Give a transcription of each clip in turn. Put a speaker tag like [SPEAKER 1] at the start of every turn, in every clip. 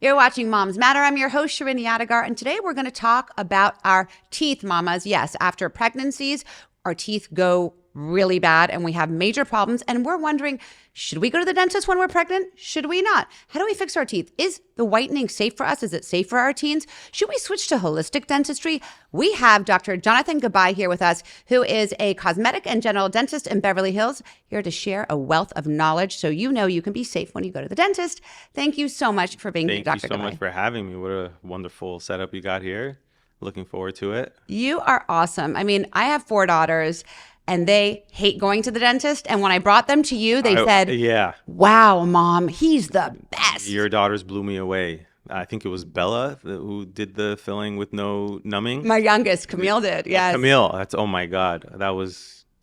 [SPEAKER 1] You're watching Moms Matter. I'm your host, Shirin Yadigar, and today we're going to talk about our teeth, mamas. Yes, after pregnancies, our teeth go really bad and we have major problems. And we're wondering, should we go to the dentist when we're pregnant? Should we not? How do we fix our teeth? Is the whitening safe for us? Is it safe for our teens? Should we switch to holistic dentistry? We have Dr. Jonathan Gabai here with us, who is a cosmetic and general dentist in Beverly Hills, here to share a wealth of knowledge so you know you can be safe when you go to the dentist. Thank you so much for being here,
[SPEAKER 2] Thank you
[SPEAKER 1] Dr.
[SPEAKER 2] so much
[SPEAKER 1] Gabai.
[SPEAKER 2] for having me. What a wonderful setup you got here. Looking forward to it.
[SPEAKER 1] You are awesome. I mean, I have 4 daughters and they hate going to the dentist. And when I brought them to you, they said,
[SPEAKER 2] Yeah,
[SPEAKER 1] wow, mom, he's the best.
[SPEAKER 2] your daughters blew me away. I think it was Bella who did the filling with no numbing.
[SPEAKER 1] My youngest, Camille, did. Yes.
[SPEAKER 2] Camille, oh my God.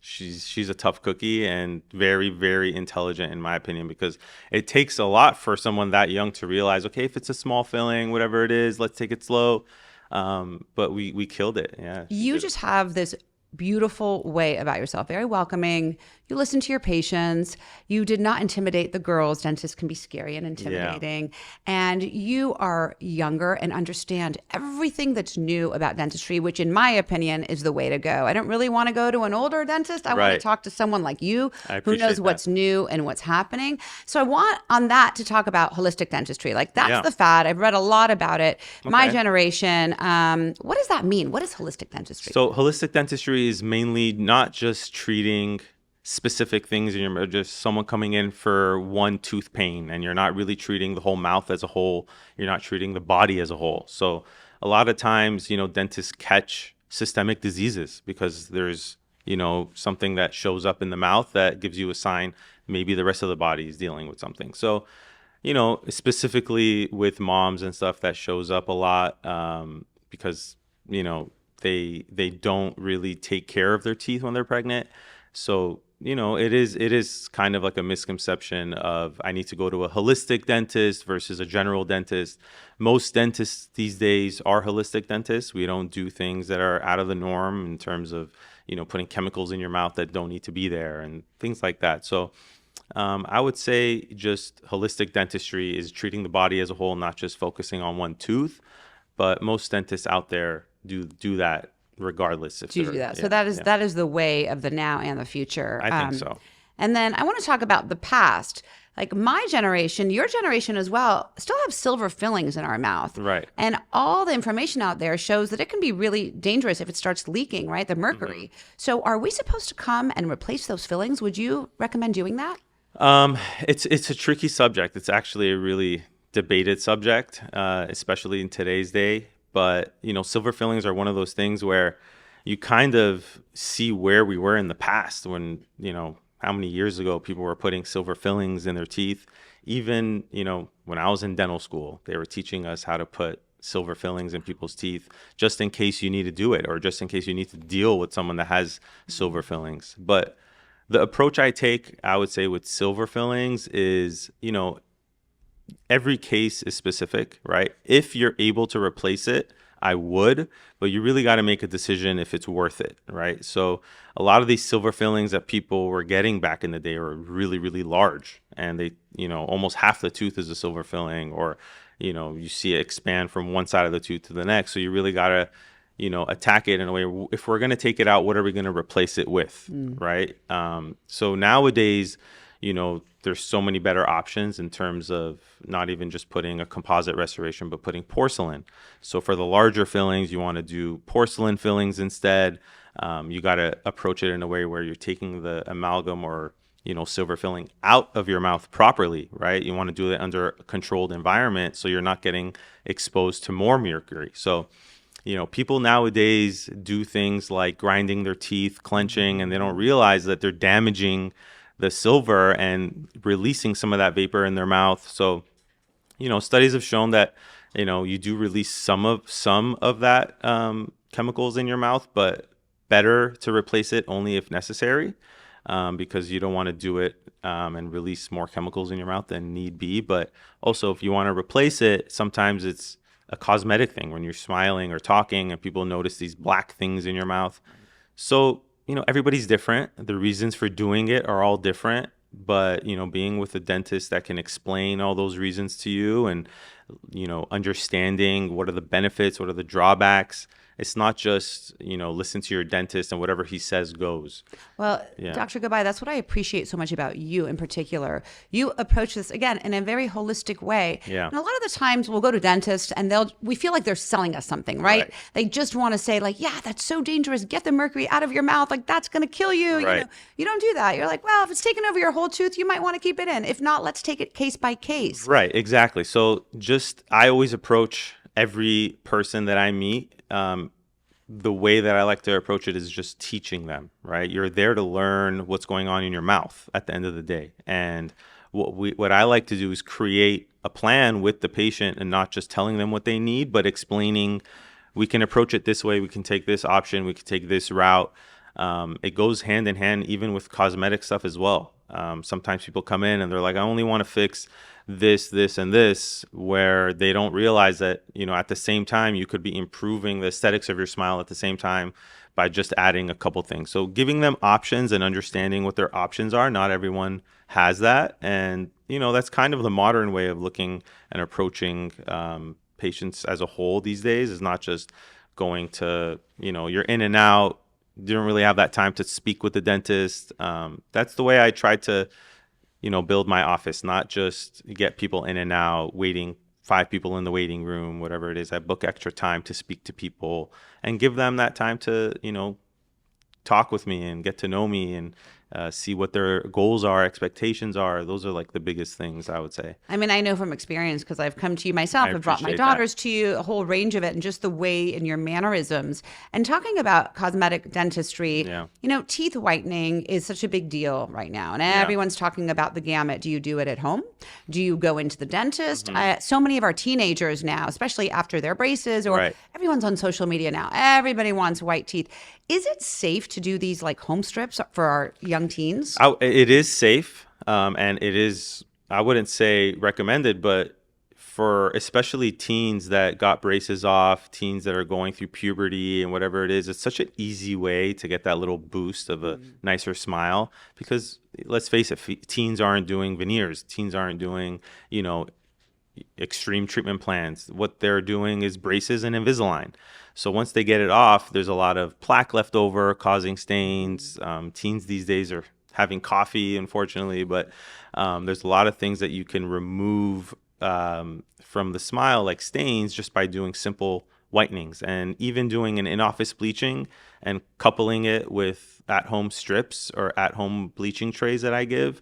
[SPEAKER 2] She's a tough cookie and very, very intelligent in my opinion, because it takes a lot for someone that young to realize, okay, if it's a small filling, whatever it is, let's take it slow. But we killed it. Yeah.
[SPEAKER 1] You just have this beautiful way about yourself, very welcoming. You listen to your patients. You did not intimidate the girls. Dentists can be scary and intimidating. And you are younger and understand everything that's new about dentistry, which in my opinion is the way to go. I don't really want to go to an older dentist. I want to
[SPEAKER 2] Right.
[SPEAKER 1] talk to someone like you
[SPEAKER 2] I
[SPEAKER 1] who
[SPEAKER 2] appreciate
[SPEAKER 1] knows
[SPEAKER 2] that.
[SPEAKER 1] what's new and what's happening. So I want on that to talk about holistic dentistry. Like that's
[SPEAKER 2] Yeah.
[SPEAKER 1] the fad. I've read a lot about it. My
[SPEAKER 2] Okay.
[SPEAKER 1] generation. What does that mean? What is holistic dentistry?
[SPEAKER 2] So holistic dentistry is mainly not just treating specific things in your mouth, just someone coming in for one tooth pain, and you're not really treating the whole mouth as a whole. You're not treating the body as a whole. So a lot of times, dentists catch systemic diseases because there's, something that shows up in the mouth that gives you a sign maybe the rest of the body is dealing with something. So, specifically with moms and stuff, that shows up a lot because, they don't really take care of their teeth when they're pregnant. So, it is kind of like a misconception of I need to go to a holistic dentist versus a general dentist. Most dentists these days are holistic dentists. We don't do things that are out of the norm in terms of, putting chemicals in your mouth that don't need to be there and things like that. So I would say just holistic dentistry is treating the body as a whole, not just focusing on one tooth. But most dentists out there do that regardless if
[SPEAKER 1] To
[SPEAKER 2] they're
[SPEAKER 1] do that. So
[SPEAKER 2] yeah,
[SPEAKER 1] that is
[SPEAKER 2] yeah.
[SPEAKER 1] that is the way of the now and the future.
[SPEAKER 2] I think so.
[SPEAKER 1] And then I want to talk about the past. Like my generation, your generation as well, still have silver fillings in our mouth.
[SPEAKER 2] Right.
[SPEAKER 1] And all the information out there shows that it can be really dangerous if it starts leaking, right? The mercury. So are we supposed to come and replace those fillings? Would you recommend doing that?
[SPEAKER 2] It's a tricky subject. It's actually a really debated subject, especially in today's day. But silver fillings are one of those things where you kind of see where we were in the past when how many years ago people were putting silver fillings in their teeth. Even when I was in dental school, they were teaching us how to put silver fillings in people's teeth just in case you need to do it or just in case you need to deal with someone that has silver fillings. But the approach I take, I would say, with silver fillings is, every case is specific, right? If you're able to replace it, I would, but you really got to make a decision if it's worth it, right? So a lot of these silver fillings that people were getting back in the day are really, really large, and they, almost half the tooth is a silver filling, or, you see it expand from one side of the tooth to the next. So you really got to, attack it in a way. If we're going to take it out, what are we going to replace it with, right? So nowadays, there's so many better options in terms of not even just putting a composite restoration, but putting porcelain. So for the larger fillings, you want to do porcelain fillings instead. You got to approach it in a way where you're taking the amalgam or, silver filling out of your mouth properly, right? You want to do it under a controlled environment so you're not getting exposed to more mercury. So, people nowadays do things like grinding their teeth, clenching, and they don't realize that they're damaging the silver and releasing some of that vapor in their mouth. So, studies have shown that, you do release some of that chemicals in your mouth, but better to replace it only if necessary, because you don't want to do it and release more chemicals in your mouth than need be. But also, if you want to replace it, sometimes it's a cosmetic thing when you're smiling or talking and people notice these black things in your mouth. So, everybody's different. The reasons for doing it are all different. But, being with a dentist that can explain all those reasons to you and understanding what are the benefits, what are the drawbacks. It's not just, listen to your dentist and whatever he says goes.
[SPEAKER 1] Well,
[SPEAKER 2] Yeah.
[SPEAKER 1] Dr. Gabai, that's what I appreciate so much about you in particular. You approach this again in a very holistic way.
[SPEAKER 2] Yeah.
[SPEAKER 1] And a lot of the times we'll go to dentists and we feel like they're selling us something, right?
[SPEAKER 2] Right.
[SPEAKER 1] They just want to say like, yeah, that's so dangerous. Get the mercury out of your mouth. Like that's going to kill you.
[SPEAKER 2] Right.
[SPEAKER 1] You don't do that. You're like, well, if it's taken over your whole tooth, you might want to keep it in. If not, let's take it case by case.
[SPEAKER 2] Right, exactly. So I always approach every person that I meet. The way that I like to approach it is just teaching them, right? You're there to learn what's going on in your mouth at the end of the day. And what I like to do is create a plan with the patient and not just telling them what they need, but explaining, we can approach it this way, we can take this option, we can take this route. It goes hand in hand even with cosmetic stuff as well. Sometimes people come in and they're like, I only want to fix this, and this, where they don't realize that, at the same time, you could be improving the aesthetics of your smile at the same time by just adding a couple things. So giving them options and understanding what their options are. Not everyone has that. And, that's kind of the modern way of looking and approaching patients as a whole these days, is not just going to, you're in and out. You don't really have that time to speak with the dentist. That's the way I try to, build my office, not just get people in and out, waiting 5 people in the waiting room, whatever it is. I book extra time to speak to people and give them that time to, talk with me and get to know me and see what their goals are, expectations are. Those are like the biggest things, I would say.
[SPEAKER 1] I mean, I know from experience because I've come to you myself. I've brought my
[SPEAKER 2] appreciate
[SPEAKER 1] daughters to you, a whole range of it, and just the way in your mannerisms. And talking about cosmetic dentistry,
[SPEAKER 2] Yeah.
[SPEAKER 1] teeth whitening is such a big deal right now. And everyone's talking about the gamut. Do you do it at home? Do you go into the dentist? So many of our teenagers now, especially after their braces, or
[SPEAKER 2] Right.
[SPEAKER 1] everyone's on social media now. Everybody wants white teeth. Is it safe to do these like home strips for our young teens?
[SPEAKER 2] It is safe, and it is, I wouldn't say recommended, but for especially teens that got braces off, teens that are going through puberty and whatever it is, it's such an easy way to get that little boost of a nicer smile. Because let's face it, teens aren't doing veneers, teens aren't doing, extreme treatment plans. What they're doing is braces and Invisalign. So once they get it off, there's a lot of plaque left over, causing stains. Teens these days are having coffee, unfortunately, but there's a lot of things that you can remove from the smile, like stains, just by doing simple whitenings. And even doing an in-office bleaching and coupling it with at-home strips or at-home bleaching trays that I give,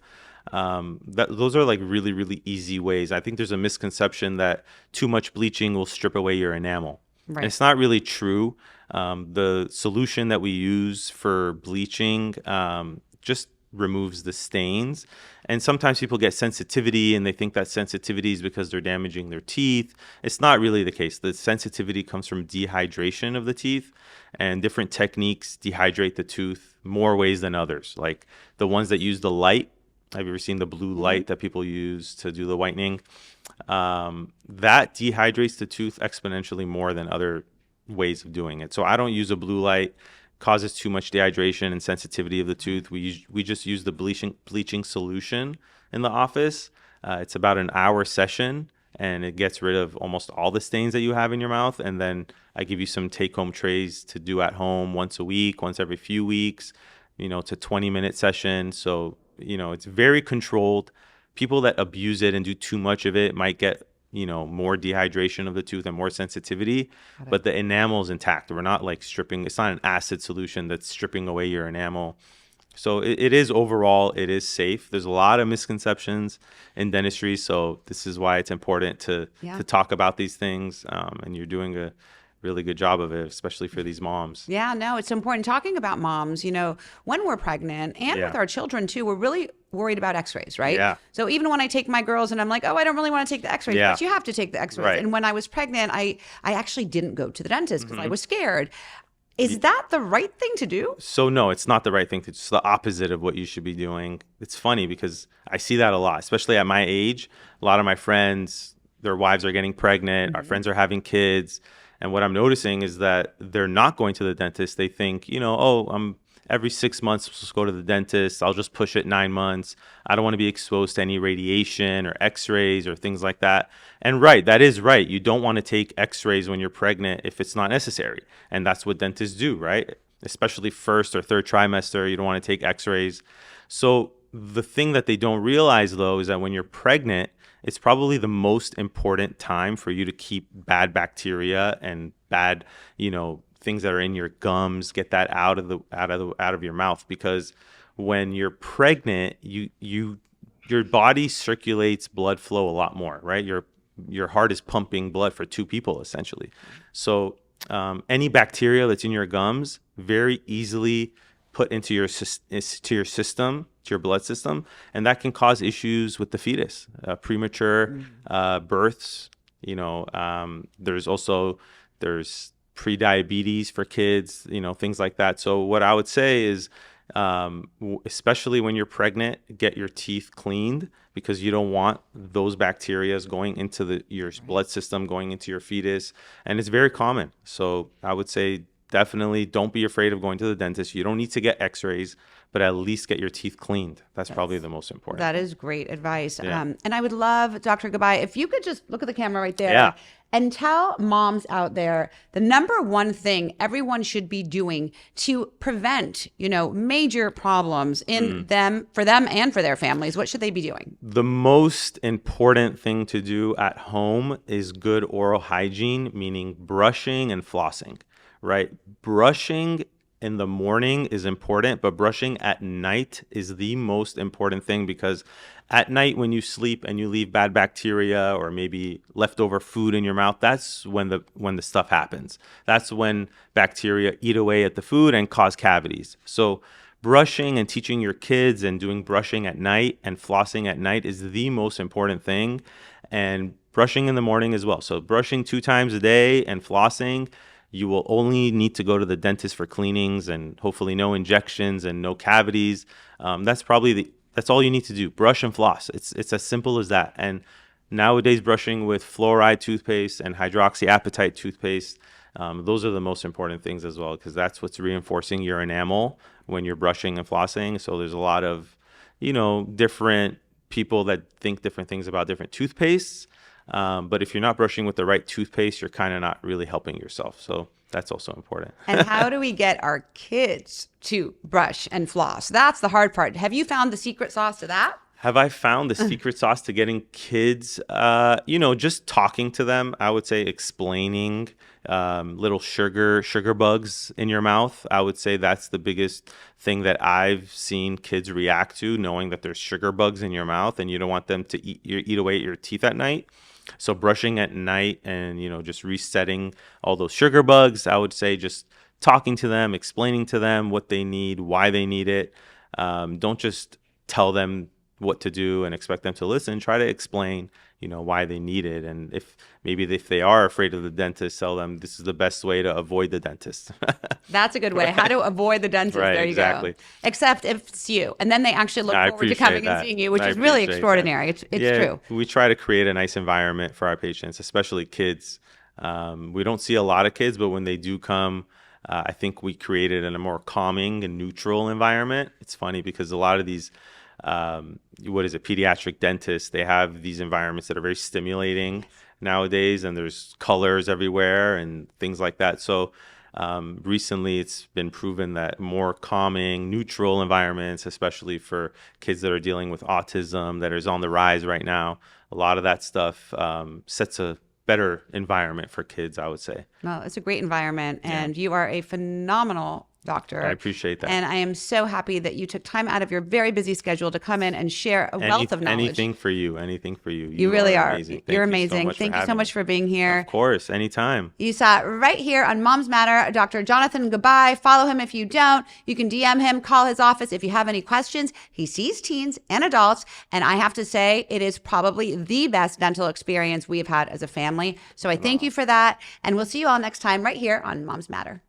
[SPEAKER 2] those are like really, really easy ways. I think there's a misconception that too much bleaching will strip away your enamel.
[SPEAKER 1] Right.
[SPEAKER 2] And it's not really true. The solution that we use for bleaching just removes the stains. And sometimes people get sensitivity and they think that sensitivity is because they're damaging their teeth. It's not really the case. The sensitivity comes from dehydration of the teeth, and different techniques dehydrate the tooth more ways than others. Like the ones that use the light. Have you ever seen the blue light that people use to do the whitening? That dehydrates the tooth exponentially more than other ways of doing it. So I don't use a blue light. Causes too much dehydration and sensitivity of the tooth. We just use the bleaching solution in the office. It's about an hour session, and it gets rid of almost all the stains that you have in your mouth. And then I give you some take-home trays to do at home once a week, once every few weeks. It's a 20-minute session. So it's very controlled. People that abuse it and do too much of it might get, more dehydration of the tooth and more sensitivity, but the enamel is intact. We're not like stripping. It's not an acid solution that's stripping away your enamel. So it is overall, it is safe. There's a lot of misconceptions in dentistry. So this is why it's important to talk about these things. And you're doing a really good job of it, especially for these moms.
[SPEAKER 1] Yeah, no, it's important talking about moms, when we're pregnant and with our children too, we're really worried about x-rays, right?
[SPEAKER 2] Yeah.
[SPEAKER 1] So even when I take my girls and I'm like, oh, I don't really want to take the x-rays, but you have to take the x-rays.
[SPEAKER 2] Right.
[SPEAKER 1] And when I was pregnant, I actually didn't go to the dentist because I was scared. Is that the right thing to do?
[SPEAKER 2] So no, it's not the right thing to do. It's the opposite of what you should be doing. It's funny because I see that a lot, especially at my age. A lot of my friends, their wives are getting pregnant. Our friends are having kids. And what I'm noticing is that they're not going to the dentist. They think, every 6 months, let's go to the dentist. I'll just push it 9 months. I don't want to be exposed to any radiation or x-rays or things like that. And right, that is right. You don't want to take x-rays when you're pregnant if it's not necessary. And that's what dentists do, right? Especially first or third trimester, you don't want to take x-rays. So the thing that they don't realize, though, is that when you're pregnant, it's probably the most important time for you to keep bad bacteria and bad, things that are in your gums, get that out of your mouth. Because when you're pregnant, your body circulates blood flow a lot more, right? Your heart is pumping blood for two people essentially. So any bacteria that's in your gums very easily put into your system, to your blood system, and that can cause issues with the fetus, premature births. There's pre-diabetes for kids, things like that. So what I would say is, especially when you're pregnant, get your teeth cleaned, because you don't want those bacteria going into your blood system, going into your fetus, and it's very common. So I would say definitely don't be afraid of going to the dentist. You don't need to get x-rays, but at least get your teeth cleaned. That's probably the most important.
[SPEAKER 1] That is great advice.
[SPEAKER 2] Yeah.
[SPEAKER 1] And I would love, Dr. Gabai, if you could just look at the camera right there.
[SPEAKER 2] Yeah.
[SPEAKER 1] And tell moms out there the number one thing everyone should be doing to prevent, major problems in for them and for their families. What should they be doing?
[SPEAKER 2] The most important thing to do at home is good oral hygiene, meaning brushing and flossing, right? Brushing in the morning is important, but brushing at night is the most important thing, because at night when you sleep and you leave bad bacteria or maybe leftover food in your mouth, that's when the stuff happens. That's when bacteria eat away at the food and cause cavities. So brushing and teaching your kids and doing brushing at night and flossing at night is the most important thing, and brushing in the morning as well. So brushing 2 times a day and flossing. You will only need to go to the dentist for cleanings and hopefully no injections and no cavities. That's all you need to do. Brush and floss. It's as simple as that. And nowadays, brushing with fluoride toothpaste and hydroxyapatite toothpaste, those are the most important things as well, because that's what's reinforcing your enamel when you're brushing and flossing. So there's a lot of, different people that think different things about different toothpastes. But if you're not brushing with the right toothpaste, you're kind of not really helping yourself. So that's also important.
[SPEAKER 1] And how do we get our kids to brush and floss? That's the hard part. Have you found the secret sauce to that?
[SPEAKER 2] Have I found the secret sauce to getting kids? Just talking to them. I would say explaining little sugar bugs in your mouth. I would say that's the biggest thing that I've seen kids react to, knowing that there's sugar bugs in your mouth and you don't want them to eat away at your teeth at night. So brushing at night and, just resetting all those sugar bugs, I would say just talking to them, explaining to them what they need, why they need it. Don't just tell them what to do and expect them to listen. Try to explain, why they need it. And if they are afraid of the dentist, tell them this is the best way to avoid the dentist.
[SPEAKER 1] That's a good way. How to avoid the dentist.
[SPEAKER 2] Right,
[SPEAKER 1] there you
[SPEAKER 2] exactly.
[SPEAKER 1] Go. Except if it's you. And then they actually look forward to coming and seeing you, which is really extraordinary. It's true.
[SPEAKER 2] We try to create a nice environment for our patients, especially kids. We don't see a lot of kids, but when they do come, I think we created a more calming and neutral environment. It's funny because a lot of these pediatric dentists, they have these environments that are very stimulating nowadays, and there's colors everywhere and things like that. So recently it's been proven that more calming, neutral environments, especially for kids that are dealing with autism that is on the rise right now, a lot of that stuff sets a better environment for kids, I would say.
[SPEAKER 1] Well, it's a great environment, and you are a phenomenal doctor.
[SPEAKER 2] I appreciate that.
[SPEAKER 1] And I am so happy that you took time out of your very busy schedule to come in and share a wealth of knowledge.
[SPEAKER 2] Anything for you. You
[SPEAKER 1] really are.
[SPEAKER 2] Amazing.
[SPEAKER 1] You're amazing. Thank you so much for being here.
[SPEAKER 2] Of course, anytime.
[SPEAKER 1] You saw it right here on Moms Matter, Dr. Jonathan Gabai. Follow him if you don't. You can DM him, call his office if you have any questions. He sees teens and adults, and I have to say it is probably the best dental experience we have had as a family. So I thank you for that, and we'll see you all next time right here on Moms Matter.